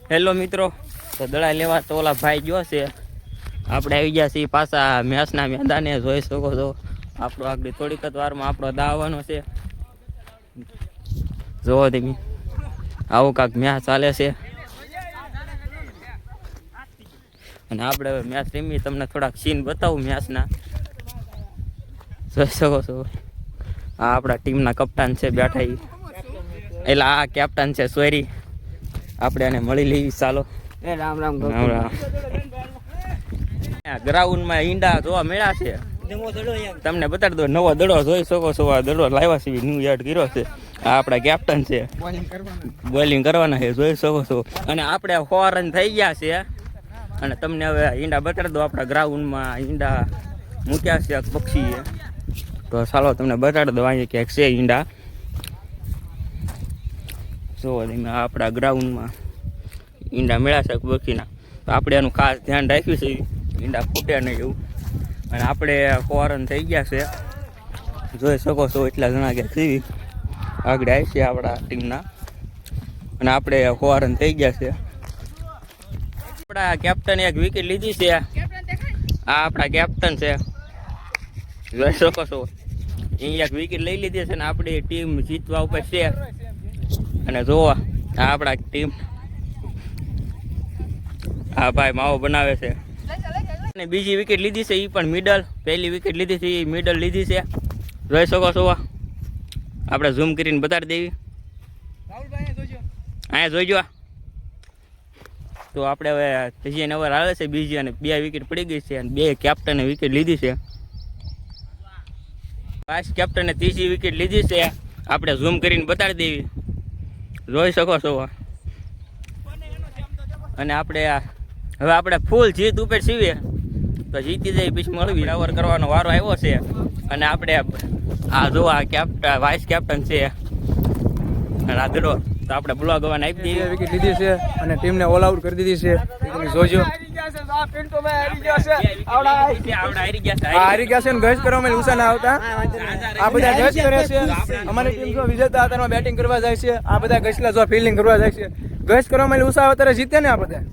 Hello મિત્રો, તો દડા લેવા તો ઓલા ભાઈ ગયો છે. આપણે આવી ગયા છીએ પાછા મેચના મેદાને. જોઈ શકો છો આપણો આગળ થોડીક જ વારમાં આપણો દાવવાનો છે. જોવો તમે આવું કાંક મેચ ચાલે છે અને આપણે હવે મેચ રમી તમને થોડાક સીન બતાવું મેચના. જોઈ શકો છો આ આપણા ટીમના કપ્તાન છે બેઠા એટલે આ કેપ્ટન છે સોરી. આપણે એને મળી લેવી. ચાલો રામ રામ રામ રામ. ગ્રાઉન્ડમાં ઈંડા જોવા મળ્યા છે. તમને બતાડી દો નવો દડો જોઈ શકો છો. આ દડો લાવ્યા છે ન્યુ એડ કર્યો છે. આ આપણા કેપ્ટન છે, બોલિંગ કરવાના છે જોઈ શકો છો. અને આપણે 4 રન થઈ ગયા છે અને તમને હવે ઈંડા બતાડી દો. આપણા ગ્રાઉન્ડમાં ઈંડા મૂક્યા છે પક્ષીએ. તો ચાલો તમને બતાડી દો અહીંયા ક્યાંક છે ઈંડા. જોવો તમે આપણા ગ્રાઉન્ડમાં ઈંડા મળ્યા છે પક્ષીના. તો આપણે એનું ખાસ ધ્યાન રાખ્યું છે ઈંડા ફૂટે નહીં એવું. અને આપણે 4 રન થઈ ગયા છે જોઈ શકો છો. એટલા જણા કે સીવી આગળ આવી છે આપણા ટીમના અને આપણે 4 રન થઈ ગયા છે. આપણા કેપ્ટને એક વિકેટ લીધી છે. આ આપણા કેપ્ટન છે જોઈ શકો છો. અહીં એક વિકેટ લઈ લીધી છે ને આપણી ટીમ જીતવા ઉપર છે. અને જોવો આ આપણા ટીમ આ ભાઈ માવો બનાવે છે. અને બીજી વિકેટ લીધી છે એ પણ મિડલ. પહેલી વિકેટ લીધી છે એ મિડલ લીધી છે જોઈ શકો છો. આપણે ઝૂમ કરીને બતાડી દેવી. અહીંયા જોઈજો. તો આપણે હવે ત્રીજી ઓવર આવે છે બીજી અને 2 વિકેટ પડી ગઈ છે અને 2 કેપ્ટને વિકેટ લીધી છે. વાઇસ કેપ્ટને ત્રીજી વિકેટ લીધી છે. આપણે ઝૂમ કરીને બતાડી દેવી જોઈ શકો છો. અને આપણે હવે આપણે ફૂલ જીત ઉપર છીએ તો જીતી જાય પછી મળવી ઓવર કરવાનો વારો આવ્યો છે. અને આપણે આ જો આ કેપ્ટન વાઇસ કેપ્ટન છે રાધડો. તો આપણે બ્લોગ ગવાને આપી દઈએ. વિકેટ લીધી છે અને ટીમને ઓલ આઉટ કરી દીધી છે. તમે જોજો હારી ગયા છે ને ગેસ કરવામાં ઉષા ના આવતા. આ બધા ગેસ કરે છે. અમારી ટીમ જો વિજેતા હતા બેટિંગ કરવા જાય છે. આ બધા ગેસલા જો ફિલ્ડિંગ કરવા જાય છે. ગેસ કરવામાં ઉષા આવે ત્યારે જીતે ને આ બધા.